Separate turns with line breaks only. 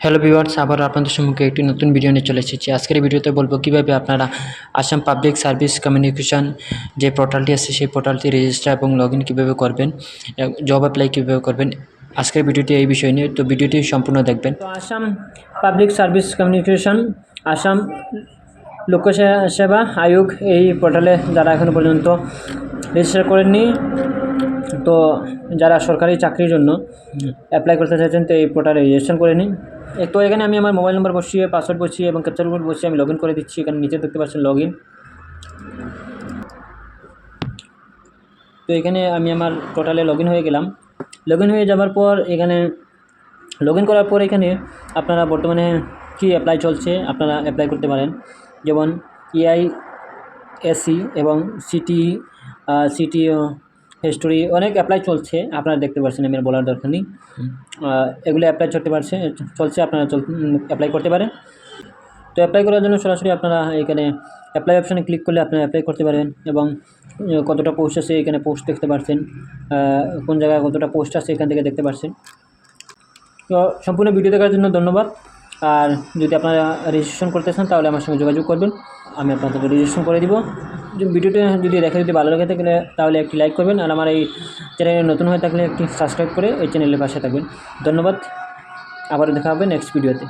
Hello viewers, আবার আপনাদের সম্মুখে একটি নতুন ভিডিও নিয়ে চলে এসেছি। আজকের এই ভিডিওতে বলবো কিভাবে আপনারা আসাম পাবলিক সার্ভিস কমিউনিকেশন যে পোর্টালটি আছে সেই পোর্টালটি রেজিস্টার এবং লগ ইন কীভাবে করবেন, জব অ্যাপ্লাই কীভাবে করবেন, আজকের ভিডিওটি এই বিষয় নিয়ে, তো ভিডিওটি সম্পূর্ণ দেখবেন।
তো Assam public service communication, Assam লোকসেবা আয়োগ এই পোর্টালে যারা এখনও পর্যন্ত রেজিস্টার করেননি, তো যারা সরকারি চাকরির জন্য অ্যাপ্লাই করতে চাইছেন তো এই পোর্টালে রেজিস্ট্রেশন করে নিন। তো এখানে আমি আমার মোবাইল নাম্বার বসিয়ে, পাসওয়ার্ড বসিয়ে এবং ক্যাপচার কোড বসিয়ে আমি লগ ইন করে দিচ্ছি। এখানে নিচে দেখতে পাচ্ছেন লগ ইন। তো এখানে আমি আমার পোর্টালে লগ ইন হয়ে গেলাম। লগ ইন হয়ে যাওয়ার পর এখানে লগ ইন করার পর এখানে আপনারা বর্তমানে কি অ্যাপ্লাই চলছে আপনারা অ্যাপ্লাই করতে পারেন, যেমন EISC এবং সিটি হিস্টোরি অনেক অ্যাপ্লাই চলছে, আপনারা দেখতে পাচ্ছেন, আমি বলার দরকার নেই। এগুলো অ্যাপ্লাই চলছে, আপনারা অ্যাপ্লাই করতে পারেন। তো অ্যাপ্লাই করার জন্য সরাসরি আপনারা এখানে অ্যাপ্লাই অপশানে ক্লিক করলে আপনারা অ্যাপ্লাই করতে পারেন এবং কতটা পোস্ট আছে এখানে পোস্ট দেখতে পাচ্ছেন, কোন জায়গায় কতটা পোস্ট আছে এখান থেকে দেখতে পাচ্ছেন। তো সম্পূর্ণ ভিডিও দেখার জন্য ধন্যবাদ। আর যদি আপনারা রেজিস্ট্রেশন করতে চান তাহলে আমার সঙ্গে যোগাযোগ করবেন, আমি আপনাদেরকে রেজিস্ট্রেশন করে দিব। ভিডিওটি যদি ভালো লাগে থাকলে তাহলে একটি লাইক করবেন, আর আমার এই চ্যানেলে নতুন হয়ে থাকলে একটি সাবস্ক্রাইব করে এই চ্যানেলের পাশে থাকবেন। ধন্যবাদ, আবার দেখা হবে নেক্সট ভিডিওতে।